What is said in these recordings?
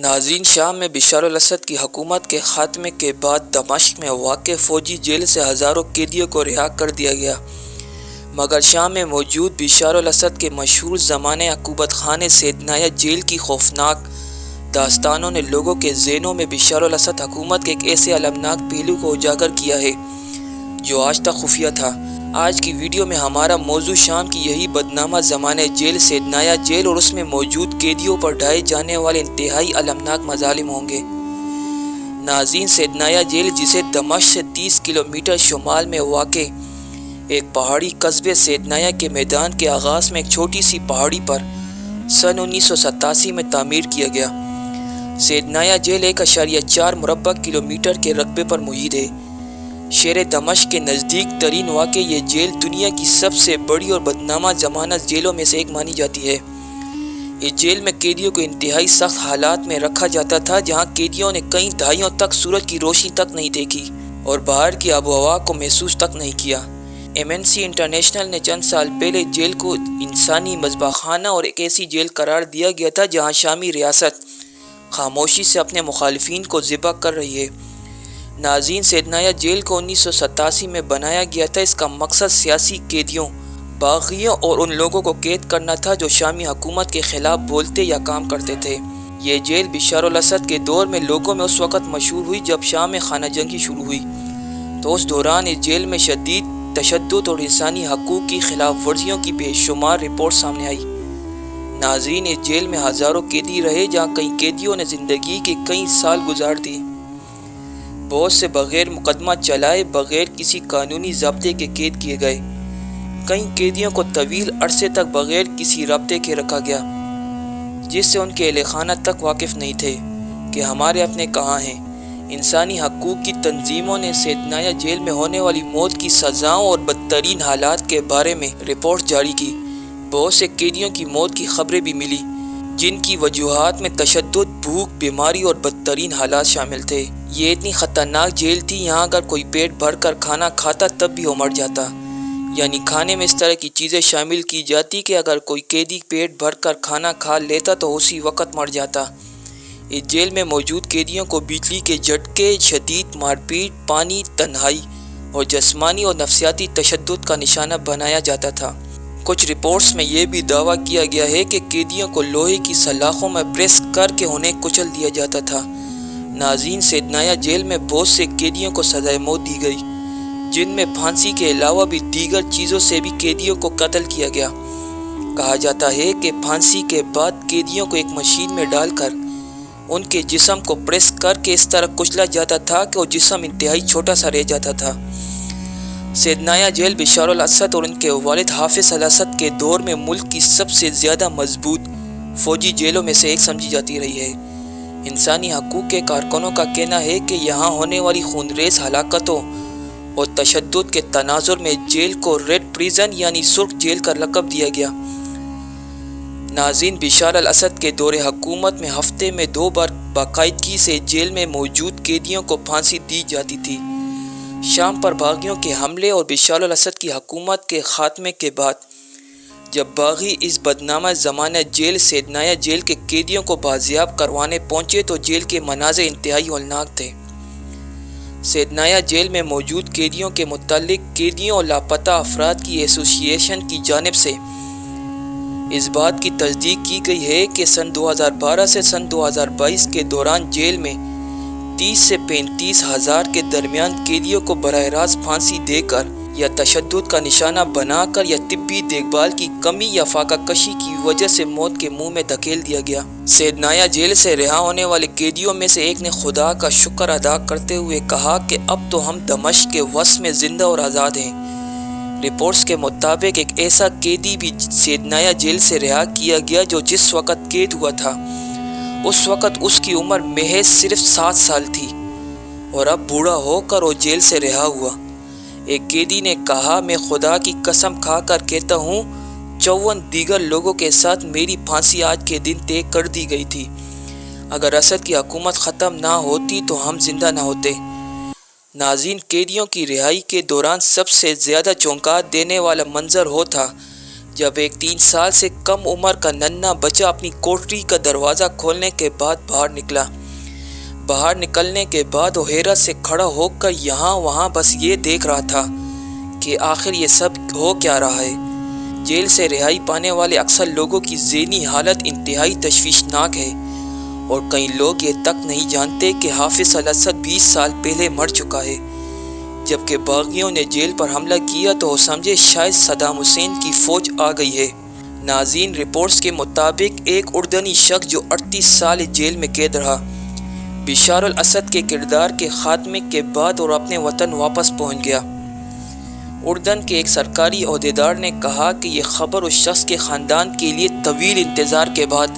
ناظرین، شام میں بشار الاسد کی حکومت کے خاتمے کے بعد دمشق میں واقع فوجی جیل سے ہزاروں قیدیوں کو رہا کر دیا گیا، مگر شام میں موجود بشار الاسد کے مشہور زمانہ عقوبت خانے سیدنایہ جیل کی خوفناک داستانوں نے لوگوں کے ذہنوں میں بشار الاسد حکومت کے ایک ایسے المناک پہلو کو اجاگر کیا ہے جو آج تک خفیہ تھا۔ آج کی ویڈیو میں ہمارا موضوع شام کی یہی بدنامہ زمانہ جیل سیدنایہ جیل اور اس میں موجود قیدیوں پر ڈھائے جانے والے انتہائی المناک مظالم ہوں گے۔ ناظرین، سیدنایہ جیل، جسے دمشق سے 30 کلومیٹر شمال میں واقع ایک پہاڑی قصبے سیدنایہ کے میدان کے آغاز میں ایک چھوٹی سی پہاڑی پر سن 1987 میں تعمیر کیا گیا۔ سیدنایہ جیل 1.4 مربع کلومیٹر کے رقبے پر محیط ہے۔ شہر دمشق کے نزدیک ترین واقع یہ جیل دنیا کی سب سے بڑی اور بدنامہ ضمانت جیلوں میں سے ایک مانی جاتی ہے۔ اس جیل میں قیدیوں کو انتہائی سخت حالات میں رکھا جاتا تھا، جہاں قیدیوں نے کئی دہائیوں تک سورج کی روشنی تک نہیں دیکھی اور باہر کی آب و ہوا کو محسوس تک نہیں کیا۔ ایمنسی انٹرنیشنل نے چند سال پہلے جیل کو انسانی مذبح خانہ اور ایک ایسی جیل قرار دیا گیا تھا جہاں شامی ریاست خاموشی سے اپنے مخالفین کو ذبح کر رہی ہے۔ ناظرین، سیدنایہ جیل کو 1987 میں بنایا گیا تھا۔ اس کا مقصد سیاسی قیدیوں، باغیوں اور ان لوگوں کو قید کرنا تھا جو شامی حکومت کے خلاف بولتے یا کام کرتے تھے۔ یہ جیل بشار الاسد کے دور میں لوگوں میں اس وقت مشہور ہوئی جب شام میں خانہ جنگی شروع ہوئی، تو اس دوران اس جیل میں شدید تشدد اور انسانی حقوق کی خلاف ورزیوں کی بے شمار رپورٹ سامنے آئی۔ ناظرین، اس جیل میں ہزاروں قیدی رہے، جہاں کئی قیدیوں نے زندگی کے کئی سال گزار دیے۔ بہت سے بغیر مقدمہ چلائے، بغیر کسی قانونی ضابطے کے قید کیے گئے۔ کئی قیدیوں کو طویل عرصے تک بغیر کسی رابطے کے رکھا گیا، جس سے ان کے اہل خانہ تک واقف نہیں تھے کہ ہمارے اپنے کہاں ہیں۔ انسانی حقوق کی تنظیموں نے سیدنایہ جیل میں ہونے والی موت کی سزاؤں اور بدترین حالات کے بارے میں رپورٹ جاری کی۔ بہت سے قیدیوں کی موت کی خبریں بھی ملی، جن کی وجوہات میں تشدد، بھوک، بیماری اور بدترین حالات شامل تھے۔ یہ اتنی خطرناک جیل تھی، یہاں اگر کوئی پیٹ بھر کر کھانا کھاتا تب بھی وہ مر جاتا، یعنی کھانے میں اس طرح کی چیزیں شامل کی جاتی کہ اگر کوئی قیدی پیٹ بھر کر کھانا کھا لیتا تو اسی وقت مر جاتا۔ اس جیل میں موجود قیدیوں کو بجلی کے جھٹکے، شدید مار پیٹ، پانی، تنہائی اور جسمانی اور نفسیاتی تشدد کا نشانہ بنایا جاتا تھا۔ کچھ رپورٹس میں یہ بھی دعویٰ کیا گیا ہے کہ قیدیوں کو لوہے کی سلاخوں میں پریس کر کے انہیں کچل دیا جاتا تھا۔ ناظرین، سیدنایہ جیل میں بہت سے قیدیوں کو سزائے موت دی گئی، جن میں پھانسی کے علاوہ بھی دیگر چیزوں سے بھی قیدیوں کو قتل کیا گیا۔ کہا جاتا ہے کہ پھانسی کے بعد قیدیوں کو ایک مشین میں ڈال کر ان کے جسم کو پریس کر کے اس طرح کچلا جاتا تھا کہ وہ جسم انتہائی چھوٹا سا رہ جاتا تھا۔ سیدنایہ جیل بشار الاسد اور ان کے والد حافظ الاسد کے دور میں ملک کی سب سے زیادہ مضبوط فوجی جیلوں میں سے ایک سمجھی جاتی رہی ہے۔ انسانی حقوق کے کارکنوں کا کہنا ہے کہ یہاں ہونے والی خونریز ہلاکتوں اور تشدد کے تناظر میں جیل کو ریڈ پریزن یعنی سرخ جیل کا لقب دیا گیا۔ ناظرین، بشار الاسد کے دور حکومت میں ہفتے میں 2 بار باقاعدگی سے جیل میں موجود قیدیوں کو پھانسی دی جاتی تھی۔ شام پر باغیوں کے حملے اور بشار الاسد کی حکومت کے خاتمے کے بعد جب باغی اس بدنامہ زمانہ جیل سیدنایہ جیل کے قیدیوں کو بازیاب کروانے پہنچے تو جیل کے مناظر انتہائی ہولناک تھے۔ سیدنایہ جیل میں موجود قیدیوں کے متعلق قیدیوں اور لاپتہ افراد کی ایسوسی ایشن کی جانب سے اس بات کی تصدیق کی گئی ہے کہ سن 2012 سے سن 2022 کے دوران جیل میں 30 سے 35 ہزار کے درمیان قیدیوں کو براہ راست پھانسی دے کر یا تشدد کا نشانہ بنا کر یا طبی دیکھ بھال کی کمی یا فاقہ کشی کی وجہ سے موت کے منہ میں دھکیل دیا گیا۔ سیدنایہ جیل سے رہا ہونے والے قیدیوں میں سے ایک نے خدا کا شکر ادا کرتے ہوئے کہا کہ اب تو ہم دمشق کے وسط میں زندہ اور آزاد ہیں۔ رپورٹس کے مطابق ایک ایسا قیدی بھی سیدنایہ جیل سے رہا کیا گیا جو جس وقت قید ہوا تھا اس وقت اس کی عمر محض صرف 7 سال تھی اور اب بوڑھا ہو کر وہ جیل سے رہا ہوا۔ ایک قیدی نے کہا، میں خدا کی قسم کھا کر کہتا ہوں 54 دیگر لوگوں کے ساتھ میری پھانسی آج کے دن طے کر دی گئی تھی۔ اگر اسد کی حکومت ختم نہ ہوتی تو ہم زندہ نہ ہوتے۔ ناظرین، قیدیوں کی رہائی کے دوران سب سے زیادہ چونکا دینے والا منظر وہ تھا جب ایک 3 سال سے کم عمر کا ننھا بچہ اپنی کوٹری کا دروازہ کھولنے کے بعد باہر نکلا۔ باہر نکلنے کے بعد وہ حیرت سے کھڑا ہو کر یہاں وہاں بس یہ دیکھ رہا تھا کہ آخر یہ سب ہو کیا رہا ہے۔ جیل سے رہائی پانے والے اکثر لوگوں کی ذہنی حالت انتہائی تشویشناک ہے، اور کئی لوگ یہ تک نہیں جانتے کہ حافظ الاسد 20 سال پہلے مر چکا ہے۔ جبکہ باغیوں نے جیل پر حملہ کیا تو وہ سمجھے شاید صدام حسین کی فوج آ گئی ہے۔ ناظرین، رپورٹس کے مطابق ایک اردنی شخص جو 38 سال جیل میں قید رہا، بشار الاسد کے کردار کے خاتمے کے بعد اور اپنے وطن واپس پہنچ گیا۔ اردن کے ایک سرکاری عہدیدار نے کہا کہ یہ خبر اس شخص کے خاندان کے لیے طویل انتظار کے بعد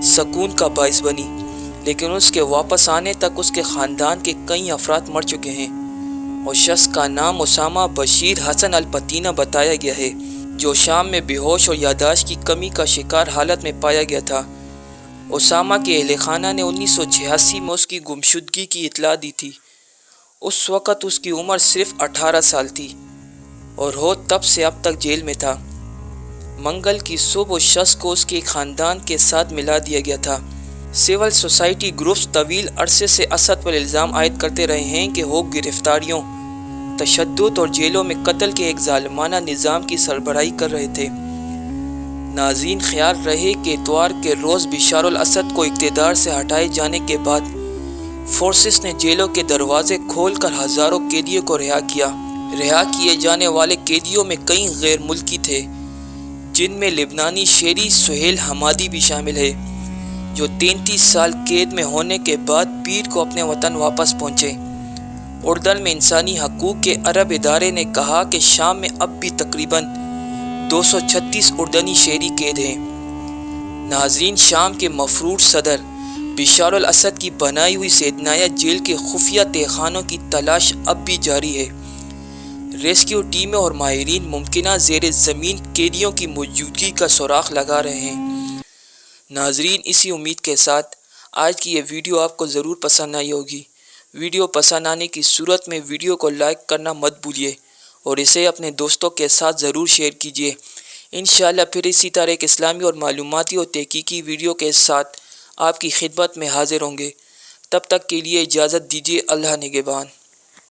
سکون کا باعث بنی، لیکن اس کے واپس آنے تک اس کے خاندان کے کئی افراد مر چکے ہیں۔ اس شخص کا نام اسامہ بشیر حسن الپتینہ بتایا گیا ہے، جو شام میں بے ہوش اور یادداشت کی کمی کا شکار حالت میں پایا گیا تھا۔ اسامہ کے اہل خانہ نے 1986 میں اس کی گمشدگی کی اطلاع دی تھی۔ اس وقت اس کی عمر صرف 18 سال تھی اور وہ تب سے اب تک جیل میں تھا۔ منگل کی صبح اس شخص کو اس کے خاندان کے ساتھ ملا دیا گیا تھا۔ سول سوسائٹی گروپس طویل عرصے سے اسد پر الزام عائد کرتے رہے ہیں کہ وہ گرفتاریوں، تشدد اور جیلوں میں قتل کے ایک ظالمانہ نظام کی سربراہی کر رہے تھے۔ ناظرین، خیال رہے کہ اتوار کے روز بشار الاسد کو اقتدار سے ہٹائے جانے کے بعد فورسز نے جیلوں کے دروازے کھول کر ہزاروں قیدیوں کو رہا کیا۔ رہا کیے جانے والے قیدیوں میں کئی غیر ملکی تھے، جن میں لبنانی شہری سہیل حمادی بھی شامل ہے، جو 33 سال قید میں ہونے کے بعد پیر کو اپنے وطن واپس پہنچے۔ اردن میں انسانی حقوق کے عرب ادارے نے کہا کہ شام میں اب بھی تقریباً 236 اردنی شہری قید ہیں۔ ناظرین، شام کے مفرور صدر بشار الاسد کی بنائی ہوئی سیدنایہ جیل کے خفیہ تہخانوں کی تلاش اب بھی جاری ہے۔ ریسکیو ٹیمیں اور ماہرین ممکنہ زیر زمین قیدیوں کی موجودگی کا سراغ لگا رہے ہیں۔ ناظرین، اسی امید کے ساتھ آج کی یہ ویڈیو آپ کو ضرور پسند آئی ہوگی۔ ویڈیو پسند آنے کی صورت میں ویڈیو کو لائک کرنا مت بھولیے اور اسے اپنے دوستوں کے ساتھ ضرور شیئر کیجیے۔ انشاءاللہ پھر اسی طرح ایک اسلامی اور معلوماتی اور تحقیقی ویڈیو کے ساتھ آپ کی خدمت میں حاضر ہوں گے۔ تب تک کے لیے اجازت دیجیے۔ اللہ نگہبان۔